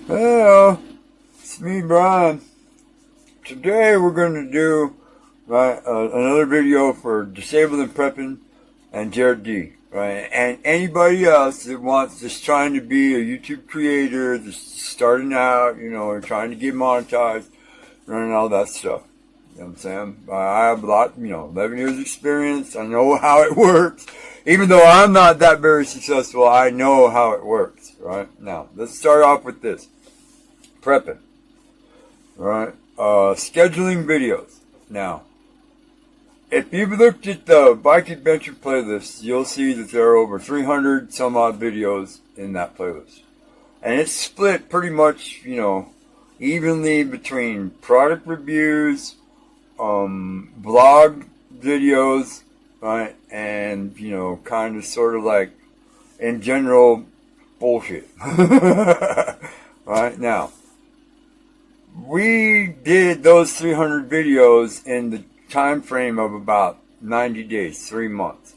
Hello, it's me, Brian. Today we're going to do another video for Disabled and Prepping and Jared D. Right, and anybody else that wants just trying to be a YouTube creator, just starting out, or trying to get monetized, running all that stuff. You know what I'm saying? I have a lot, 11 years experience. I know how it works. Even though I'm not that very successful, I know how it works. Right, now let's start off with this. Prepping. Right, scheduling videos. Now, if you've looked at the Bike Adventure playlist, you'll see that there are over 300 some odd videos in that playlist. And it's split pretty much, evenly between product reviews, blog videos, right, and, kind of sort of like, in general, bullshit. Right, now, we did those 300 videos in the time frame of about 90 days, 3 months,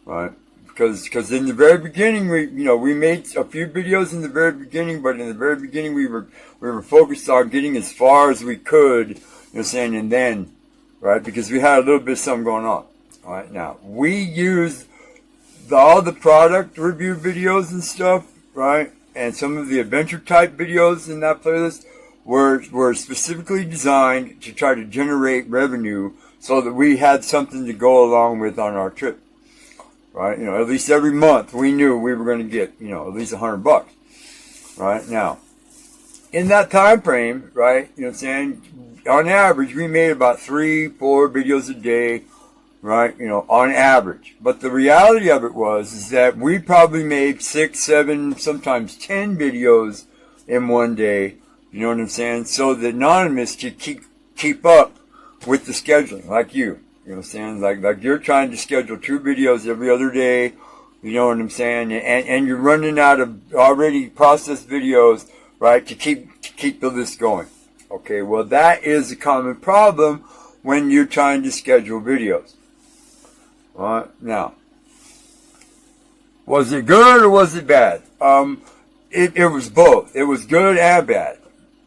right? Because in the very beginning, we made a few videos in the very beginning, but in the very beginning we were focused on getting as far as we could, and then, right, because we had a little bit of something going on. All right, now we used all the product review videos and stuff, right, and some of the adventure type videos in that playlist were specifically designed to try to generate revenue so that we had something to go along with on our trip. Right? At least every month we knew we were going to get, at least $100. Right? Now, in that time frame, right, on average we made about 3-4 videos a day, right, on average. But the reality of it is that we probably made 6, 7, sometimes 10 videos in one day. You know what I'm saying? So the anonymous can keep up with the scheduling, like you. You know what I'm saying? Like you're trying to schedule 2 videos every other day. You know what I'm saying? And you're running out of already processed videos, right? To keep the list going. Okay, well that is a common problem when you're trying to schedule videos. All right, now, was it good or was it bad? It was both. It was good and bad.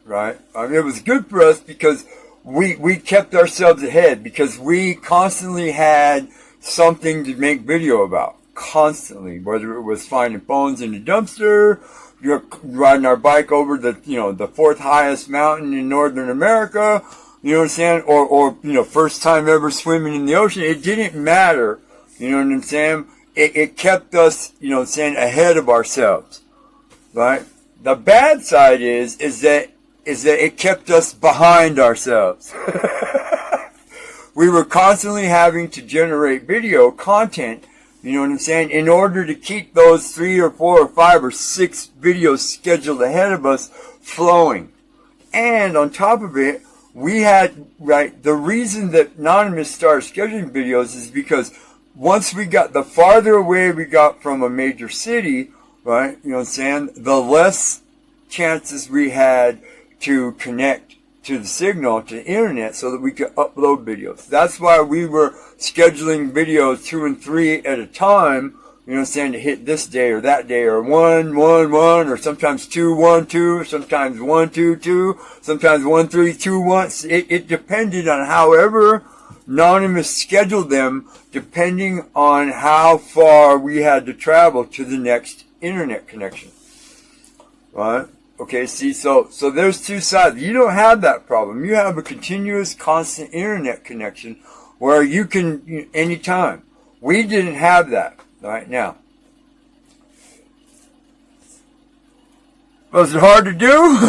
Right? It was good for us because we kept ourselves ahead because we constantly had something to make video about. Constantly. Whether it was finding phones in the dumpster, riding our bike over the 4th highest mountain in Northern America, you know what I'm saying? Or first time ever swimming in the ocean. It didn't matter. You know what I'm saying? It kept us, ahead of ourselves. Right? The bad side is that it kept us behind ourselves. We were constantly having to generate video content, you know what I'm saying, in order to keep those 3 or 4 or 5 or 6 videos scheduled ahead of us flowing. And on top of it, we had, right, the reason that Anonymous started scheduling videos is because once we got, the farther away we got from a major city, right, you know what I'm saying, the less chances we had to connect to the signal, to the internet, so that we could upload videos. That's why we were scheduling videos 2 and 3 at a time, you know what I'm saying, to hit this day or that day, or 1, 1, 1, or sometimes 2, 1, 2, sometimes 1, 2, 2, sometimes 1, 3, 2, 1. It depended on however Anonymous scheduled them, depending on how far we had to travel to the next internet connection. Right? Okay, see, so there's 2 sides. You don't have that problem. You have a continuous, constant internet connection where you can, anytime. We didn't have that, right now. Was it hard to do?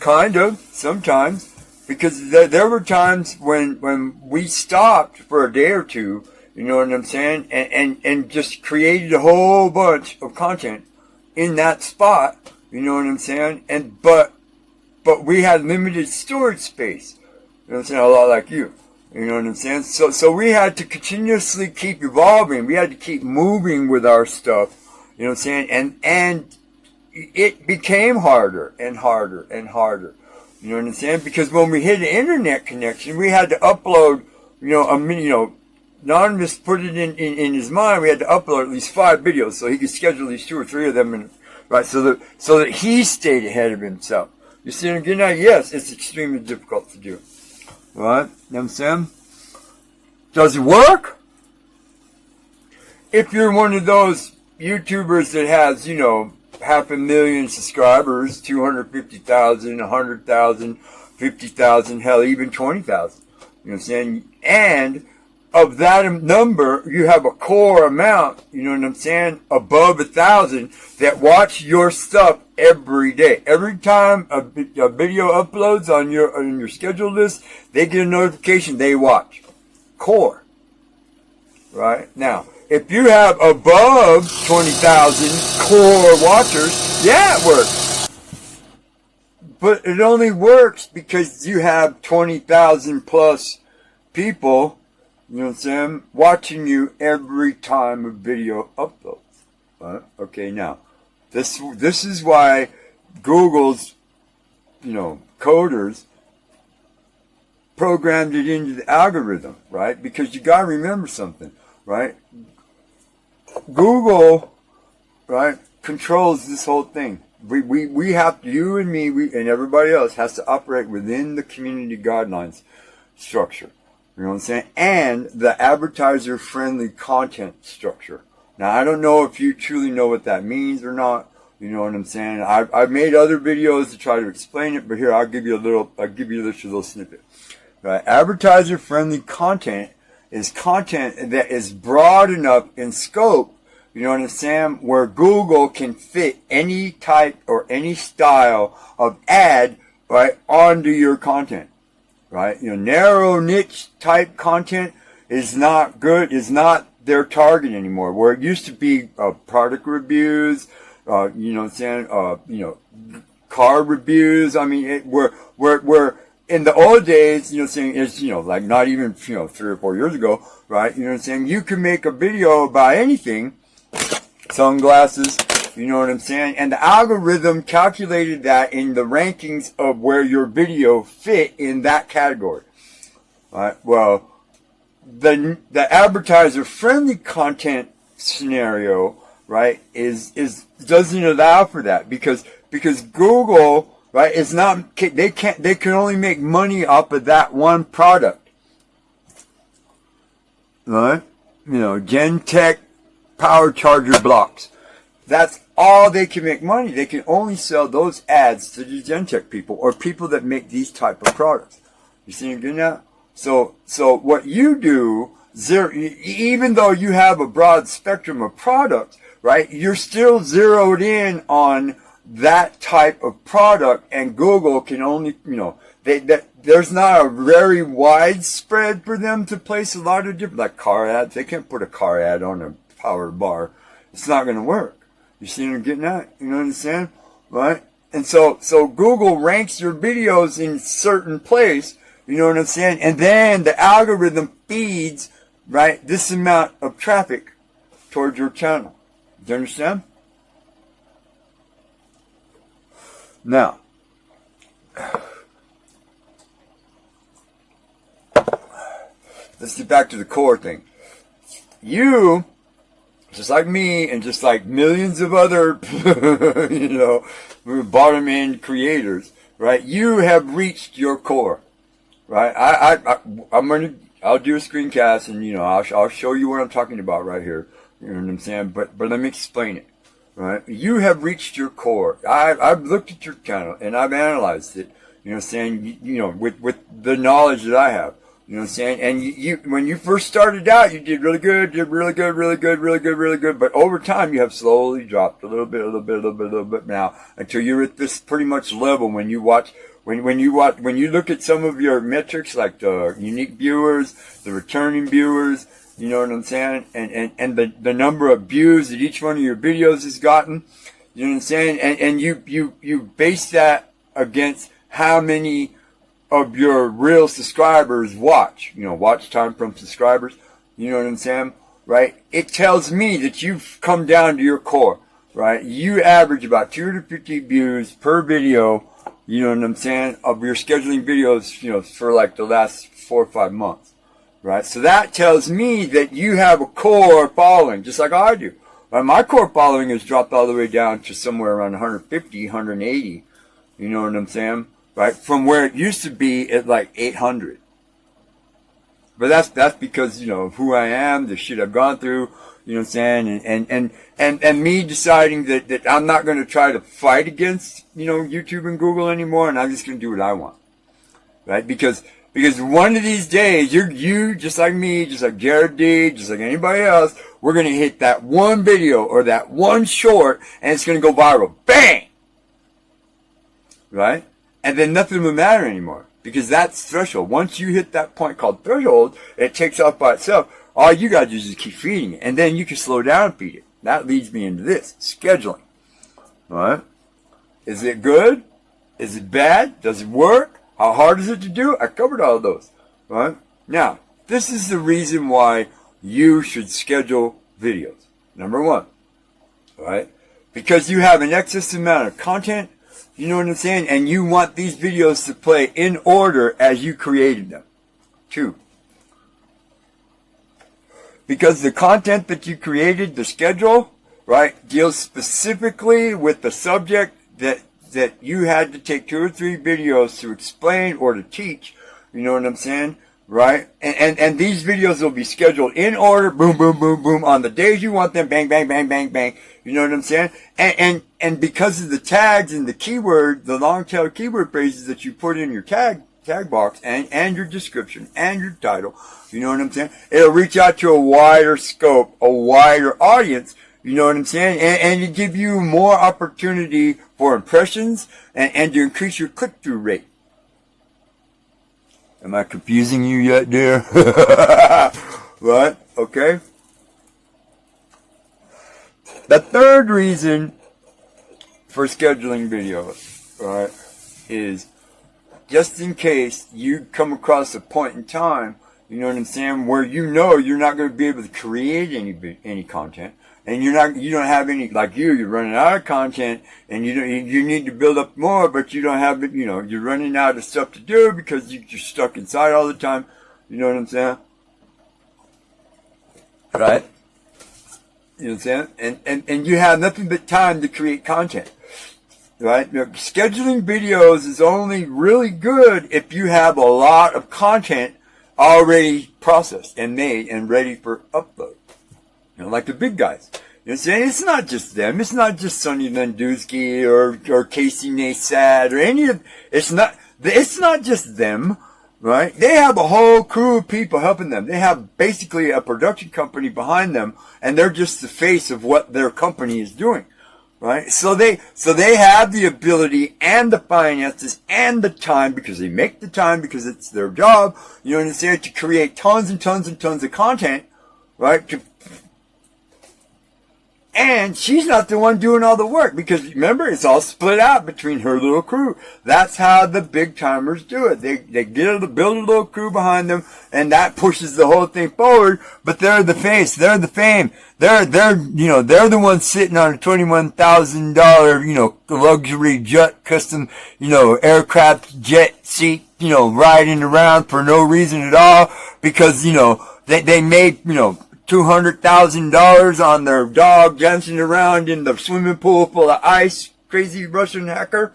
Kind of, sometimes. Because there were times when we stopped for a day or two, you know what I'm saying, and just created a whole bunch of content in that spot. You know what I'm saying? But we had limited storage space. You know what I'm saying? A lot like you. You know what I'm saying? So we had to continuously keep evolving. We had to keep moving with our stuff. You know what I'm saying? And it became harder and harder and harder. You know what I'm saying? Because when we hit an internet connection, we had to upload, Anonymous put it in his mind, we had to upload at least 5 videos so he could schedule these 2 or 3 of them in right? So that he stayed ahead of himself. You see what I'm getting at? Yes, it's extremely difficult to do. Right? You know what I'm saying? Does it work? If you're one of those YouTubers that has, 500,000 subscribers, 250,000, 100,000, 50,000, hell, even 20,000. You know what I'm saying? And of that number, you have a core amount, you know what I'm saying, above 1,000 that watch your stuff every day. Every time a video uploads on your schedule list, they get a notification, they watch. Core. Right? Now, if you have above 20,000 core watchers, yeah, it works. But it only works because you have 20,000 plus people, you know what I'm saying, watching you every time a video uploads. Right? Okay, now, this is why Google's, coders programmed it into the algorithm, right? Because you gotta remember something, right? Google, right, controls this whole thing. We have to, you and me, and everybody else has to operate within the community guidelines structure. You know what I'm saying? And the advertiser-friendly content structure. Now, I don't know if you truly know what that means or not. You know what I'm saying? I've made other videos to try to explain it, but here I'll give you this little snippet. Right? Advertiser-friendly content is content that is broad enough in scope, you know what I'm saying, where Google can fit any type or any style of ad, right, onto your content. Right? Narrow niche type content is not good, is not their target anymore. Where it used to be product reviews, you know what I'm saying, car reviews. I mean, where in the old days, you know what I'm saying, it's, like not even, 3 or 4 years ago, right? You know what I'm saying? You can make a video about anything, sunglasses, you know what I'm saying? And the algorithm calculated that in the rankings of where your video fit in that category. All right. Well, the advertiser-friendly content scenario, right, doesn't allow for that because Google, right, is not, they can only make money off of that one product. Right? Gen-Tech power charger blocks. That's all they can make money. They can only sell those ads to the Gen-Tech people or people that make these type of products. You see what I'm getting at? So what you do, even though you have a broad spectrum of products, right, you're still zeroed in on that type of product, and Google can only, there's not a very wide spread for them to place a lot of different, like car ads. They can't put a car ad on a power bar. It's not going to work. You see what I'm getting at? You know what I'm saying? Right? And so Google ranks your videos in a certain place, you know what I'm saying? And then the algorithm feeds, right, this amount of traffic towards your channel. Do you understand? Now, let's get back to the core thing. You, just like me and just like millions of other, bottom end creators, right? You have reached your core, right? I'll do a screencast and, I'll show you what I'm talking about right here. You know what I'm saying? But let me explain it, right? You have reached your core. I've looked at your channel and I've analyzed it, you know what I'm saying? With the knowledge that I have. You know what I'm saying? And you when you first started out, you did really good, but over time you have slowly dropped a little bit now until you're at this pretty much level when you watch, when you look at some of your metrics like the unique viewers, the returning viewers, you know what I'm saying? And the number of views that each one of your videos has gotten, you know what I'm saying? And you base that against how many of your real subscribers watch, watch time from subscribers, you know what I'm saying, right? It tells me that you've come down to your core, right? You average about 250 views per video, you know what I'm saying, of your scheduling videos, for like the last 4 or 5 months, right? So that tells me that you have a core following, just like I do, But my core following has dropped all the way down to somewhere around 150, 180. You know what I'm saying? Right? From where it used to be at like 800. But that's because, you know, of who I am, the shit I've gone through, you know what I'm saying? And me deciding that I'm not going to try to fight against, you know, YouTube and Google anymore, and I'm just going to do what I want. Right? Because one of these days, you, just like me, just like Jared D, just like anybody else, we're going to hit that one video or that one short, and it's going to go viral. Bang! Right? And then nothing will matter anymore. Because that's threshold. Once you hit that point called threshold, it takes off by itself. All you got to do is just keep feeding it. And then you can slow down and feed it. That leads me into this. Scheduling. Alright? Is it good? Is it bad? Does it work? How hard is it to do? I covered all of those. Alright? Now, this is the reason why you should schedule videos. Number one. Alright? Because you have an excess amount of content. You know what I'm saying? And you want these videos to play in order as you created them. 2. Because the content that you created, the schedule, right, deals specifically with the subject that you had to take 2 or 3 videos to explain or to teach. You know what I'm saying? Right? And these videos will be scheduled in order, boom, boom, boom, boom, on the days you want them, bang, bang, bang, bang, bang. You know what I'm saying? And because of the tags and the keyword, the long tail keyword phrases that you put in your tag box and your description and your title, you know what I'm saying? It'll reach out to a wider scope, a wider audience, you know what I'm saying? And it give you more opportunity for impressions and to increase your click-through rate. Am I confusing you yet, dear? Right? Okay. The third reason for scheduling videos, right, is just in case you come across a point in time, you know what I'm saying, where you know you're not going to be able to create any content, and you don't have any, like you're running out of content, and you need to build up more, but you don't have it, you know, you're running out of stuff to do because you're stuck inside all the time. You know what I'm saying? Right? You know what I'm saying? And you have nothing but time to create content. Right? Now, scheduling videos is only really good if you have a lot of content already processed and made and ready for upload. You know, like the big guys. You know what I'm saying? It's not just them. It's not just Sonny Landowski or Casey Neistat or any of, it's not just them. Right? They have a whole crew of people helping them. They have basically a production company behind them, and they're just the face of what their company is doing. Right? So they have the ability and the finances and the time, because they make the time because it's their job, you know what I'm saying, to create tons and tons and tons of content, right? And she's not the one doing all the work, because remember, it's all split out between her little crew. That's how the big timers do it. They build a little crew behind them, and that pushes the whole thing forward. But they're the face, they're the fame, they're the ones sitting on a $21,000 luxury jet, custom aircraft jet seat, riding around for no reason at all, because they made $200,000 on their dog dancing around in the swimming pool full of ice, crazy Russian hacker.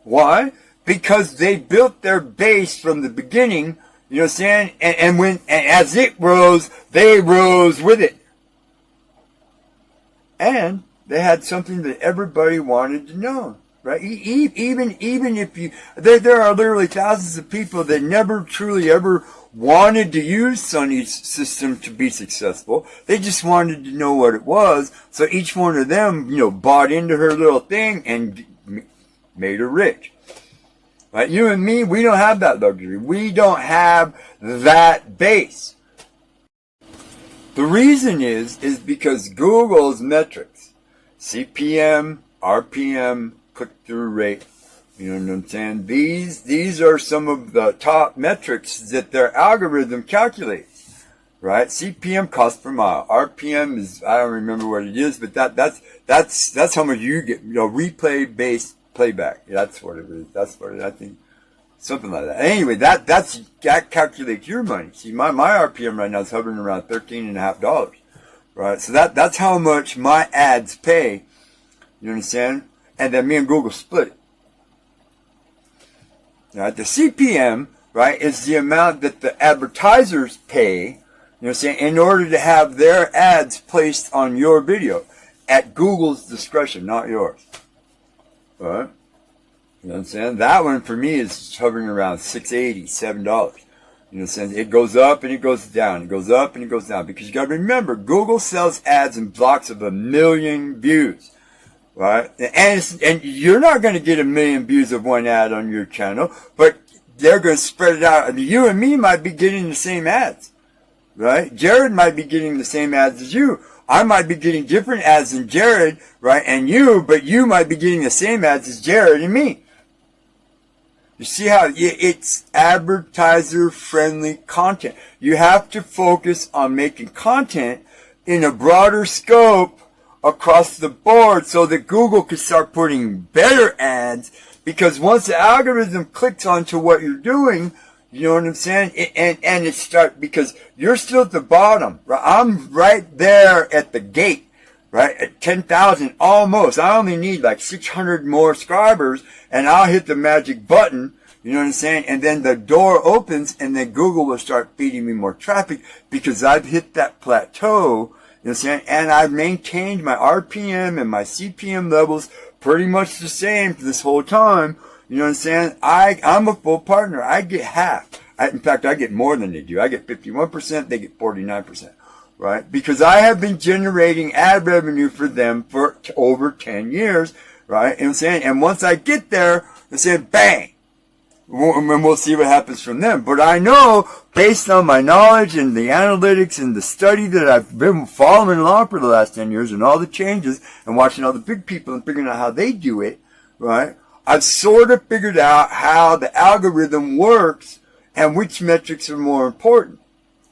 Why? Because they built their base from the beginning, you know what I'm saying? And as it rose, they rose with it. And they had something that everybody wanted to know. Right? Even if there are literally thousands of people that never truly ever wanted to use Sonny's system to be successful. They just wanted to know what it was. So each one of them, bought into her little thing and made her rich. Right? You and me, we don't have that luxury. We don't have that base. The reason is because Google's metrics, CPM, RPM, click-through rate, you know what I'm saying? These are some of the top metrics that their algorithm calculates, right? CPM, cost per mile. RPM is, I don't remember what it is, but that's how much you get, replay-based playback. That's what it is. That's what it, I think, something like that. Anyway, that calculates your money. See, my RPM right now is hovering around $13.50, right? So that's how much my ads pay. You understand? And then me and Google split it. Right? The CPM, right, is the amount that the advertisers pay, you know what I'm saying, in order to have their ads placed on your video at Google's discretion, not yours. Right? You know what I'm saying? That one for me is hovering around $6.80, $7. You know what I'm saying? It goes up and it goes down. It goes up and it goes down. Because you got to remember, Google sells ads in blocks of 1 million views. Right? And you're not going to get 1 million views of one ad on your channel, but they're going to spread it out. I mean, you and me might be getting the same ads. Right? Jared might be getting the same ads as you. I might be getting different ads than Jared, right, and you, but you might be getting the same ads as Jared and me. You see how it's advertiser-friendly content. You have to focus on making content in a broader scope across the board so that Google can start putting better ads, because once the algorithm clicks onto what you're doing, you know what I'm saying? And it starts, because you're still at the bottom. Right? I'm right there at the gate, right? At 10,000 almost. I only need like 600 more subscribers and I'll hit the magic button. You know what I'm saying? And then the door opens and then Google will start feeding me more traffic because I've hit that plateau. You know what I'm saying? And I've maintained my RPM and my CPM levels pretty much the same for this whole time. You know what I'm saying? I'm a full partner. I get half. In fact, I get more than they do. I get 51%. They get 49%. Right? Because I have been generating ad revenue for them for over 10 years. Right? You know what I'm saying? And once I get there, I say, bang. And we'll see what happens from them. But I know, based on my knowledge and the analytics and the study that I've been following along for the last 10 years and all the changes and watching all the big people and figuring out how they do it, right? I've sort of figured out how the algorithm works and which metrics are more important.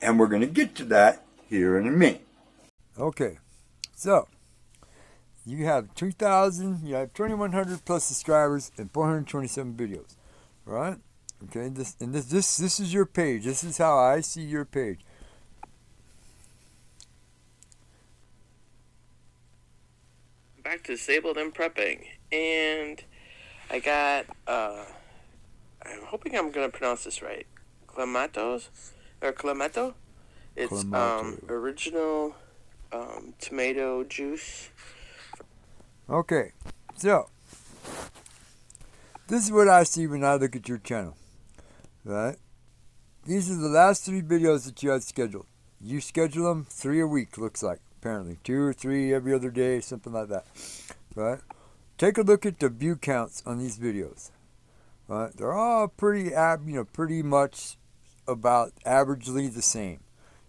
And we're going to get to that here in a minute. Okay, so you have 2,000, you have 2,100 plus subscribers and 427 videos, right? Okay, this is your page. This is how I see your page. Back to disabled and prepping, and I got, I'm hoping I'm going to pronounce this right. Clamato. It's Clamato. Original tomato juice. Okay, so this is what I see when I look at your channel, right? These are the last 3 videos that you had scheduled. You schedule them 3 a week, looks like, apparently. 2 or 3 every other day, something like that, right? Take a look at the view counts on these videos. Right? They're all pretty much about averagely the same.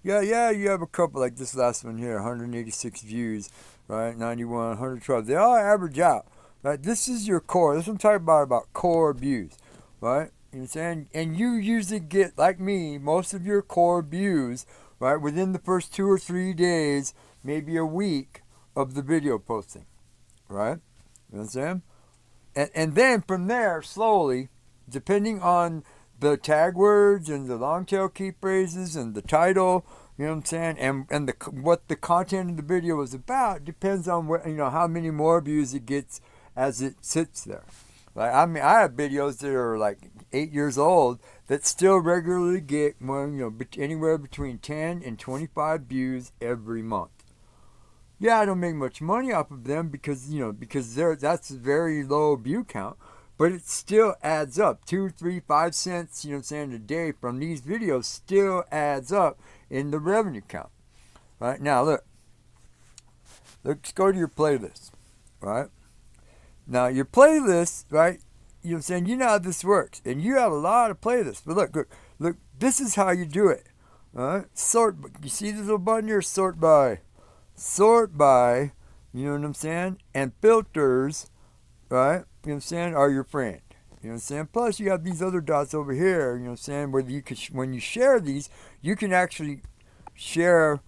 Yeah, you have a couple like this last one here, 186 views, right? 91, 112. They all average out, right? This is your core. This is what I'm talking about core views, right? You know what I'm saying? And you usually get, like me, most of your core views, right, within the first 2 or 3 days, maybe a week of the video posting, right? You know what I'm saying? And then from there, slowly, depending on the tag words and the long tail key phrases and the title, you know what I'm saying, and what the content of the video is about, depends on what, how many more views it gets as it sits there. Like, I mean, I have videos that are like 8 years old that still regularly get more, anywhere between 10 and 25 views every month. Yeah, I don't make much money off of them because that's a very low view count, but it still adds up. 2, 3, 5 cents, a day from these videos still adds up in the revenue count. Right? Now, look. Let's go to your playlist. Right? Now, your playlist, right? You know how this works. And you have a lot of playlists. But look, this is how you do it. All right? Sort, you see this little button here? Sort by, you know what I'm saying? And filters, right? You know what I'm saying, are your friend. You know what I'm saying? Plus, you have these other dots over here, you know what I'm saying, where you can, when you share these, you can actually share,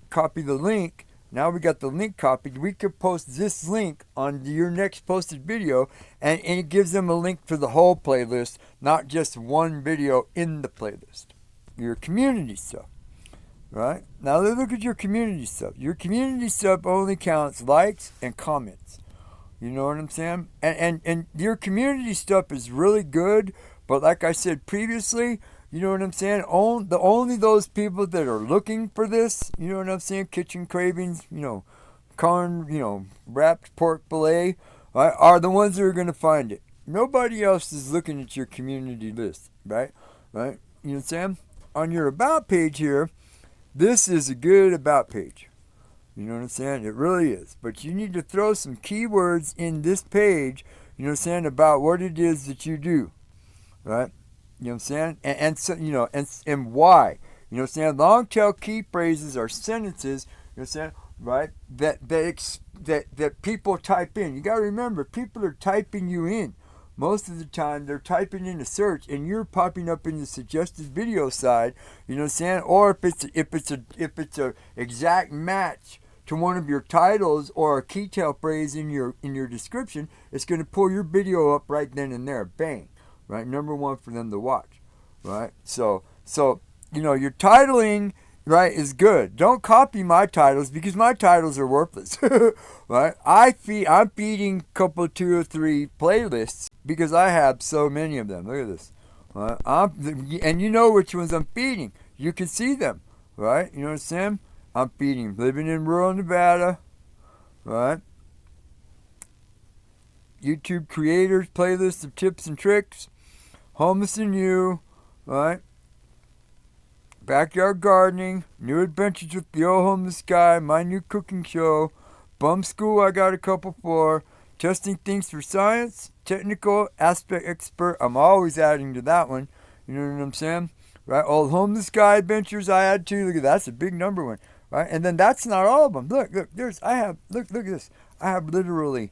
copy the link. Now we got the link copied. We could post this link on your next posted video, and it gives them a link to the whole playlist, not just one video in the playlist. Your community stuff. right? Now look at your community stuff. Your community stuff only counts likes and comments. You know what I'm saying? And your community stuff is really good, but like I said previously, you know what I'm saying? Only those people that are looking for this, you know what I'm saying? Kitchen cravings, corn, wrapped pork fillet, right, are the ones that are going to find it. Nobody else is looking at your community list, right? Right? You know what I'm saying? On your about page here, this is a good about page. You know what I'm saying? It really is. But you need to throw some keywords in this page, you know what I'm saying, about what it is that you do. Right? You know what I'm saying? And so, and why. You know what I'm saying? Long tail key phrases are sentences, you know what I'm saying, right? That people type in. You gotta remember, people are typing you in. Most of the time they're typing in a search and you're popping up in the suggested video side, you know what I'm saying? Or if it's a exact match to one of your titles or a key tail phrase in your description, it's going to pull your video up right then and there. Bang. Right? Number one for them to watch. Right? So your titling, right, is good. Don't copy my titles because my titles are worthless. Right? I'm feeding a couple, 2 or 3 playlists because I have so many of them. Look at this. Right? And you know which ones I'm feeding. You can see them. Right? You know what I'm saying? I'm feeding Living in Rural Nevada. Right? YouTube creators, playlists of tips and tricks. Homeless and You. Right? Backyard gardening, new adventures with the old homeless guy, my new cooking show, bum school I got a couple for, testing things for science, technical aspect expert, I'm always adding to that one, you know what I'm saying? Right, old homeless guy adventures I add to, look at that, that's a big number one, right? And then that's not all of them, look, look at this, I have literally,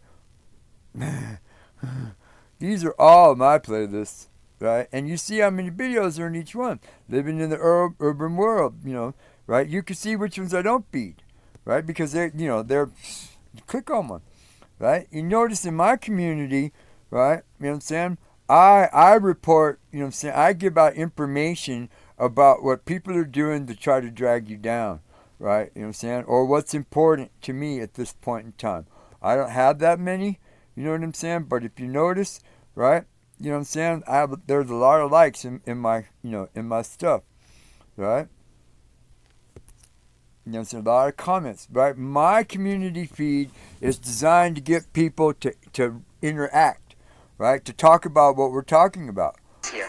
these are all my playlists. Right, and you see how many videos are in each one. Living in the urban world, right? You can see which ones I don't feed, right? Because they're click on one, right? You notice in my community, right? You know what I'm saying? I report, you know what I'm saying? I give out information about what people are doing to try to drag you down, right? You know what I'm saying? Or what's important to me at this point in time. I don't have that many, you know what I'm saying? But if you notice, right? You know what I'm saying? There's a lot of likes in my, in my stuff, right? You know what I'm saying? A lot of comments, right? My community feed is designed to get people to interact, right? To talk about what we're talking about. Here.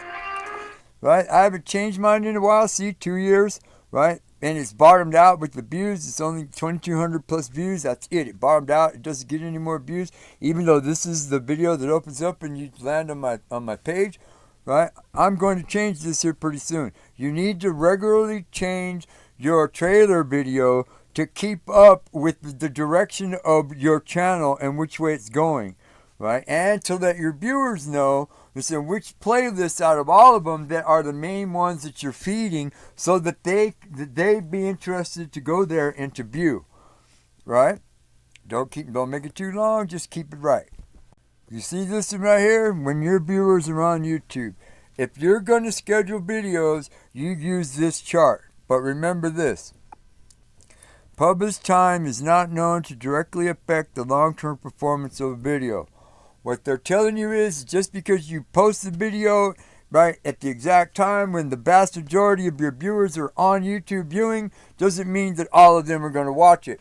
Right? I haven't changed mine in a while. See, 2 years, right? And it's bottomed out with the views. It's only 2,200 plus views. That's it. It bottomed out. It doesn't get any more views. Even though this is the video that opens up and you land on my page, right? I'm going to change this here pretty soon. You need to regularly change your trailer video to keep up with the direction of your channel and which way it's going, right? And to let your viewers know, listen, which playlists out of all of them that are the main ones that you're feeding, so that they be interested to go there and to view, right? Don't make it too long. Just keep it right. You see this one right here? When your viewers are on YouTube, if you're going to schedule videos, you use this chart. But remember this: publish time is not known to directly affect the long-term performance of a video. What they're telling you is just because you post the video right at the exact time when the vast majority of your viewers are on YouTube viewing doesn't mean that all of them are going to watch it.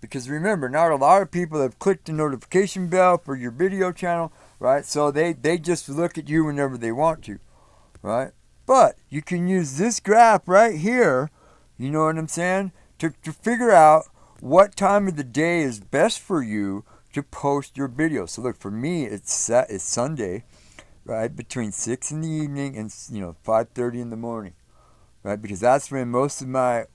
Because remember, not a lot of people have clicked the notification bell for your video channel, right? So they just look at you whenever they want to, right? But you can use this graph right here, you know what I'm saying, to figure out what time of the day is best for you to post your video. So look, for me, it's Sunday, right, between 6 in the evening and 5:30 in the morning, right, because that's when most of my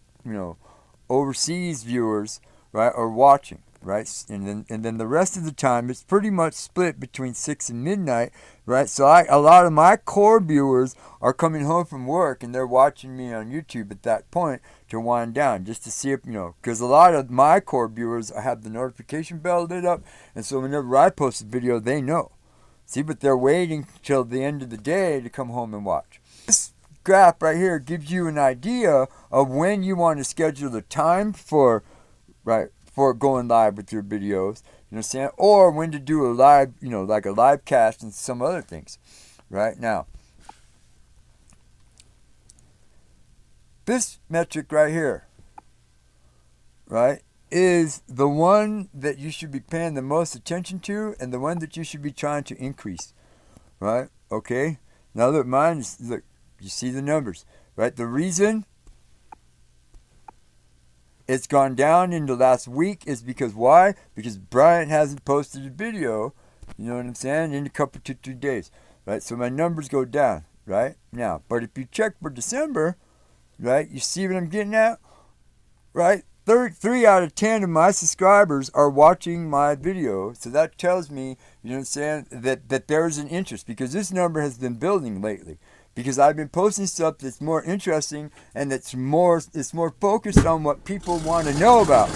overseas viewers, right, are watching, right, and then the rest of the time it's pretty much split between 6 and midnight, right. So a lot of my core viewers are coming home from work and they're watching me on YouTube at that point to wind down, just to see if, because a lot of my core viewers have the notification bell lit up, and so whenever I post a video, they know. See, but they're waiting till the end of the day to come home and watch. This graph right here gives you an idea of when you want to schedule the time for going live with your videos, you know what I'm saying? Or when to do a live, like a live cast and some other things. Right now, this metric right here, right, is the one that you should be paying the most attention to and the one that you should be trying to increase. Right? Okay? Now look, mine is, look, you see the numbers, right? The reason it's gone down in the last week is because why? Because Brian hasn't posted a video, you know what I'm saying, in a couple to 2 days. Right? So my numbers go down, right? Now, but if you check for December, right, you see what I'm getting at? Right? 3 out of 10 of my subscribers are watching my video. So that tells me, you know what I'm saying, that there's an interest, because this number has been building lately. Because I've been posting stuff that's more interesting and it's more focused on what people want to know about.